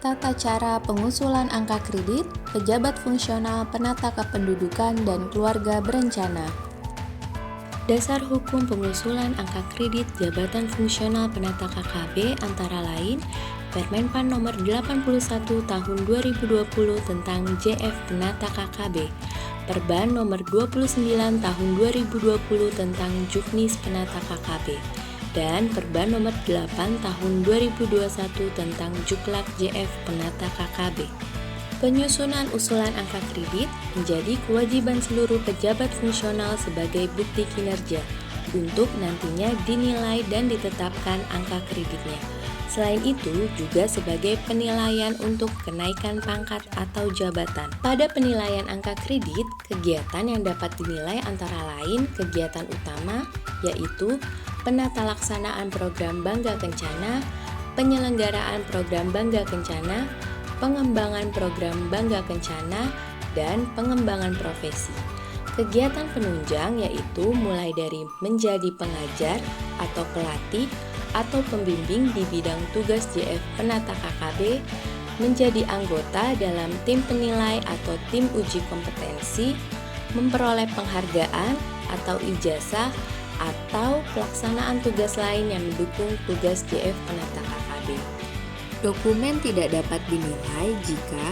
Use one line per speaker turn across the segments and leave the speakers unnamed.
Tata cara pengusulan angka kredit, pejabat fungsional penata kependudukan dan keluarga berencana. Dasar hukum pengusulan angka kredit jabatan fungsional penata KKB antara lain Permenpan nomor 81 tahun 2020 tentang JF penata KKB, Perban nomor 29 tahun 2020 tentang Juknis penata KKB, dan Perban nomor 8 tahun 2021 tentang Juklak JF penata KKB. Penyusunan usulan angka kredit menjadi kewajiban seluruh pejabat fungsional sebagai bukti kinerja untuk nantinya dinilai dan ditetapkan angka kreditnya. Selain itu, juga sebagai penilaian untuk kenaikan pangkat atau jabatan. Pada penilaian angka kredit, kegiatan yang dapat dinilai antara lain kegiatan utama, yaitu penata laksanaan program Bangga Kencana, penyelenggaraan program Bangga Kencana, pengembangan program Bangga Kencana, dan pengembangan profesi. Kegiatan penunjang yaitu mulai dari menjadi pengajar atau pelatih atau pembimbing di bidang tugas JF penata KKB, menjadi anggota dalam tim penilai atau tim uji kompetensi, memperoleh penghargaan atau ijazah, atau pelaksanaan tugas lain yang mendukung tugas JF penata KKB. Dokumen tidak dapat dinilai jika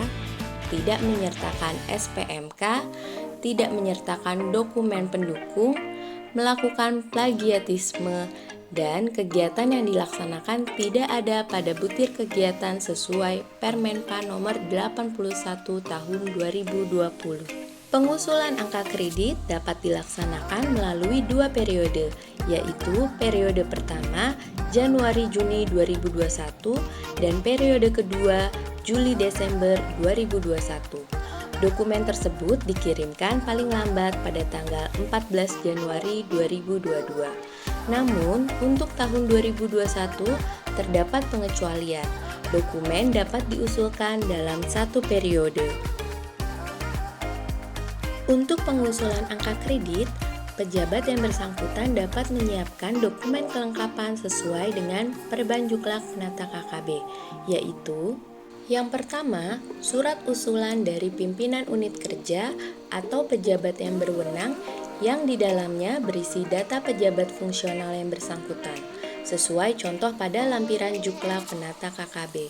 tidak menyertakan SPMK, tidak menyertakan dokumen pendukung, melakukan plagiatisme, dan kegiatan yang dilaksanakan tidak ada pada butir kegiatan sesuai Permenpan nomor 81 tahun 2020. Pengusulan angka kredit dapat dilaksanakan melalui 2 periode, yaitu periode pertama Januari-Juni 2021 dan periode kedua Juli-Desember 2021. Dokumen tersebut dikirimkan paling lambat pada tanggal 14 Januari 2022. Namun, untuk tahun 2021 terdapat pengecualian. Dokumen dapat diusulkan dalam satu periode. Untuk pengusulan angka kredit, pejabat yang bersangkutan dapat menyiapkan dokumen kelengkapan sesuai dengan Perban Juklak penata KKB, yaitu yang pertama, surat usulan dari pimpinan unit kerja atau pejabat yang berwenang yang di dalamnya berisi data pejabat fungsional yang bersangkutan, sesuai contoh pada lampiran Juklak penata KKB.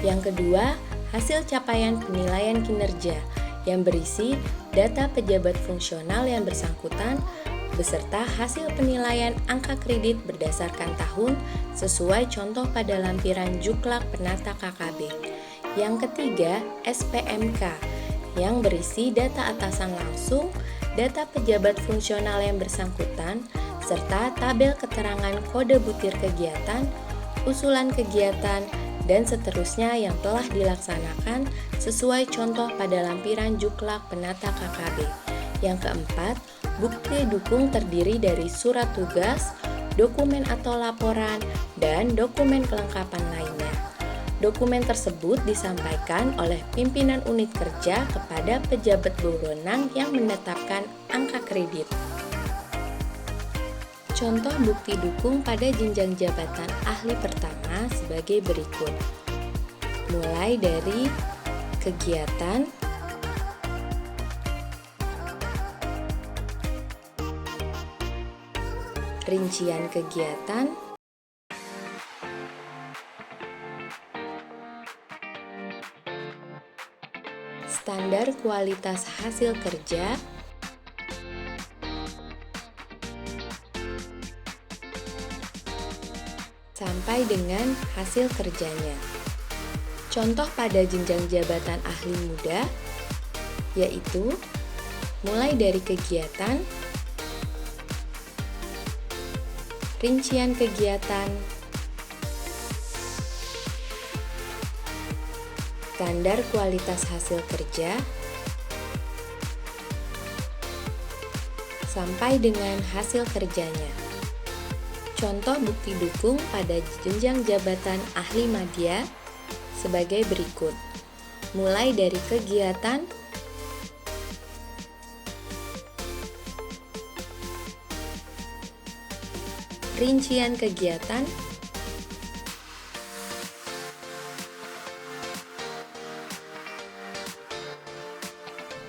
Yang kedua, hasil capaian penilaian kinerja yang berisi data pejabat fungsional yang bersangkutan beserta hasil penilaian angka kredit berdasarkan tahun sesuai contoh pada lampiran Juklak penata KKB. Yang ketiga, SPMK yang berisi data atasan langsung, data pejabat fungsional yang bersangkutan, serta tabel keterangan kode butir kegiatan, usulan kegiatan, dan seterusnya yang telah dilaksanakan sesuai contoh pada lampiran Juklak penata KKB. Yang keempat, bukti dukung terdiri dari surat tugas, dokumen atau laporan, dan dokumen kelengkapan lainnya. Dokumen tersebut disampaikan oleh pimpinan unit kerja kepada pejabat berwenang yang menetapkan angka kredit. Contoh bukti dukung pada jenjang jabatan ahli pertama sebagai berikut. Mulai dari kegiatan, rincian kegiatan, standar kualitas hasil kerja, sampai dengan hasil kerjanya. Contoh pada jenjang jabatan ahli muda, yaitu mulai dari kegiatan, rincian kegiatan, standar kualitas hasil kerja, sampai dengan hasil kerjanya. Contoh bukti dukung pada jenjang jabatan ahli madya sebagai berikut. Mulai dari kegiatan, rincian kegiatan,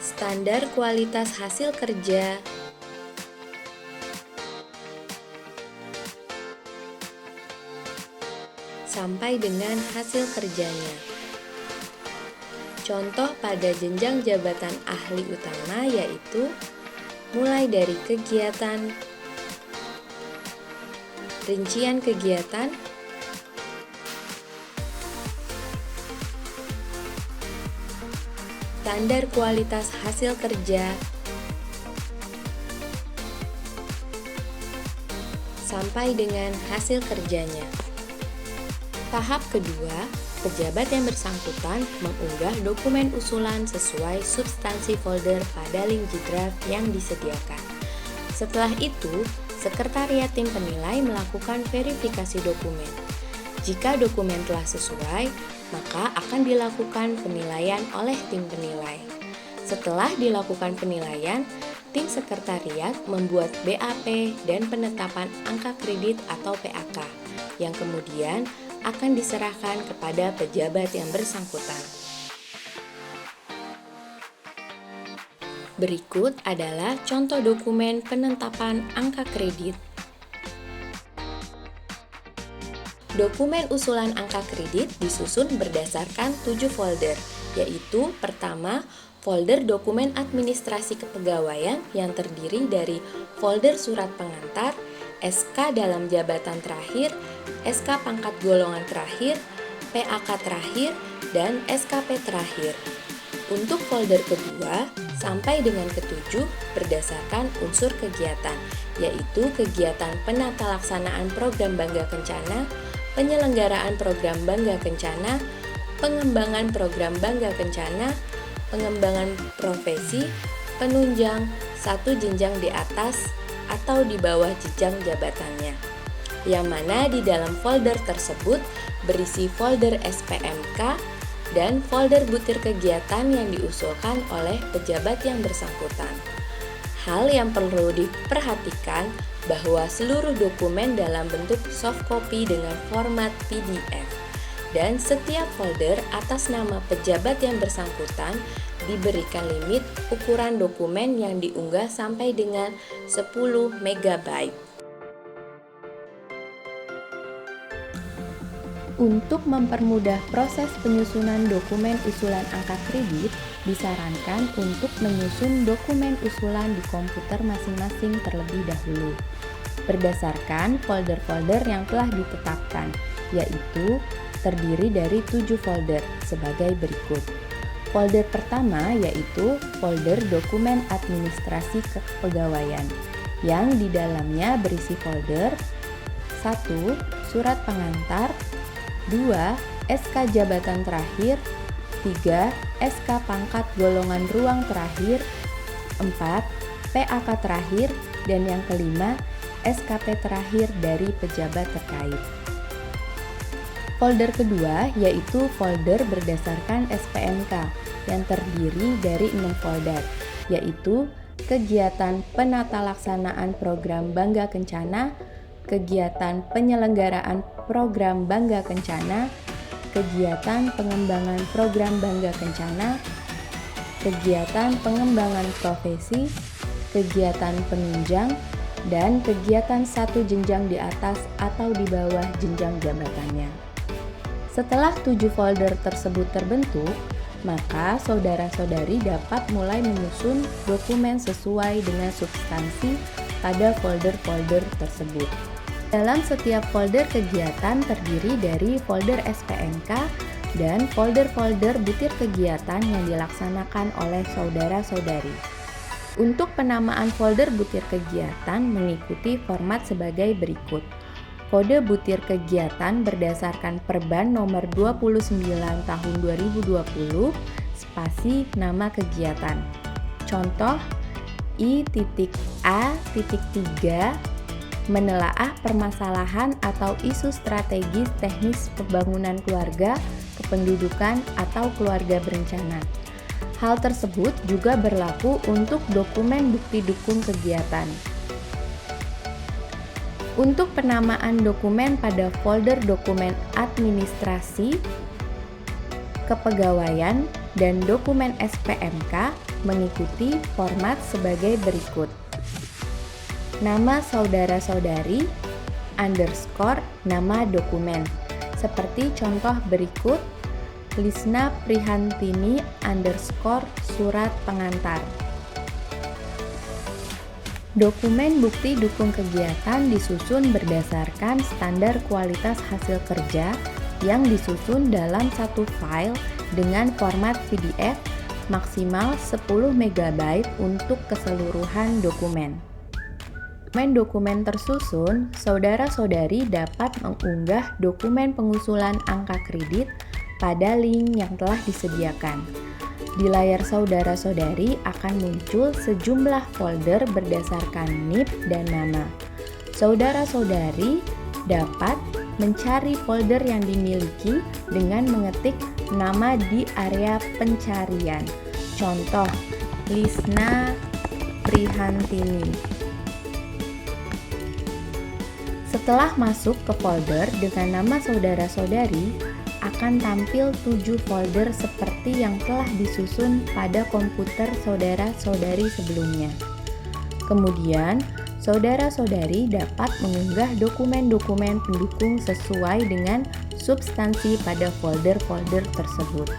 standar kualitas hasil kerja, sampai dengan hasil kerjanya. Contoh pada jenjang jabatan ahli utama yaitu mulai dari kegiatan, rincian kegiatan, standar kualitas hasil kerja, sampai dengan hasil kerjanya. Tahap kedua, pejabat yang bersangkutan mengunggah dokumen usulan sesuai substansi folder pada link G-Drive yang disediakan. Setelah itu, sekretariat tim penilai melakukan verifikasi dokumen. Jika dokumen telah sesuai, maka akan dilakukan penilaian oleh tim penilai. Setelah dilakukan penilaian, tim sekretariat membuat BAP dan penetapan angka kredit atau PAK, yang kemudian akan diserahkan kepada pejabat yang bersangkutan. Berikut adalah contoh dokumen penetapan angka kredit. Dokumen usulan angka kredit disusun berdasarkan 7 folder, yaitu pertama, folder dokumen administrasi kepegawaian yang terdiri dari folder surat pengantar, SK dalam jabatan terakhir, SK pangkat golongan terakhir, PAK terakhir, dan SKP terakhir. Untuk folder kedua sampai dengan ketujuh berdasarkan unsur kegiatan, yaitu kegiatan penata laksanaan program Bangga Kencana, penyelenggaraan program Bangga Kencana, pengembangan program Bangga Kencana, pengembangan profesi, penunjang satu jenjang di atas atau di bawah jenjang jabatannya, yang mana di dalam folder tersebut berisi folder SPMK dan folder butir kegiatan yang diusulkan oleh pejabat yang bersangkutan. Hal yang perlu diperhatikan bahwa seluruh dokumen dalam bentuk soft copy dengan format PDF, dan setiap folder atas nama pejabat yang bersangkutan diberikan limit ukuran dokumen yang diunggah sampai dengan 10 MB. Untuk mempermudah proses penyusunan dokumen usulan angka kredit, disarankan untuk menyusun dokumen usulan di komputer masing-masing terlebih dahulu, berdasarkan folder-folder yang telah ditetapkan, yaitu terdiri dari 7 folder sebagai berikut. Folder pertama yaitu folder dokumen administrasi kepegawaian, yang di dalamnya berisi folder 1. Surat pengantar, 2. SK jabatan terakhir, 3. SK pangkat golongan ruang terakhir, 4. PAK terakhir, dan yang kelima SKP terakhir dari pejabat terkait. Folder kedua yaitu folder berdasarkan SPMK yang terdiri dari 6 folder, yaitu kegiatan penata laksanaan program Bangga Kencana, kegiatan penyelenggaraan program Bangga Kencana, kegiatan pengembangan program Bangga Kencana, kegiatan pengembangan profesi, kegiatan penunjang, dan kegiatan satu jenjang di atas atau di bawah jenjang jabatannya. Setelah 7 folder tersebut terbentuk, maka saudara-saudari dapat mulai menyusun dokumen sesuai dengan substansi pada folder-folder tersebut. Dalam setiap folder kegiatan terdiri dari folder SPMK dan folder-folder butir kegiatan yang dilaksanakan oleh saudara-saudari. Untuk penamaan folder butir kegiatan mengikuti format sebagai berikut. Kode butir kegiatan berdasarkan Perban nomor 29 tahun 2020, spasi nama kegiatan. Contoh, I.A.3 menelaah permasalahan atau isu strategis teknis pembangunan keluarga, kependudukan, atau keluarga berencana. Hal tersebut juga berlaku untuk dokumen bukti dukung kegiatan. Untuk penamaan dokumen pada folder dokumen administrasi kepegawaian dan dokumen SPMK mengikuti format sebagai berikut. Nama saudara-saudari underscore nama dokumen, seperti contoh berikut: Lisna Prihantini underscore surat pengantar. Dokumen bukti dukung kegiatan disusun berdasarkan standar kualitas hasil kerja yang disusun dalam satu file dengan format PDF maksimal 10 MB untuk keseluruhan dokumen. Dokumen tersusun, saudara-saudari dapat mengunggah dokumen pengusulan angka kredit pada link yang telah disediakan. Di layar saudara-saudari akan muncul sejumlah folder berdasarkan NIP dan nama. Saudara-saudari dapat mencari folder yang dimiliki dengan mengetik nama di area pencarian. Contoh, Lisna Prihantini. Setelah masuk ke folder dengan nama saudara-saudari, akan tampil 7 folder seperti yang telah disusun pada komputer saudara-saudari sebelumnya. Kemudian, saudara-saudari dapat mengunggah dokumen-dokumen pendukung sesuai dengan substansi pada folder-folder tersebut.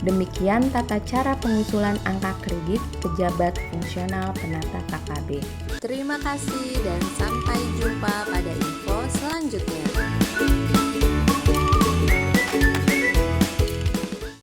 Demikian tata cara pengusulan angka kredit pejabat fungsional penata KKB. Terima kasih dan sampai jumpa pada info selanjutnya.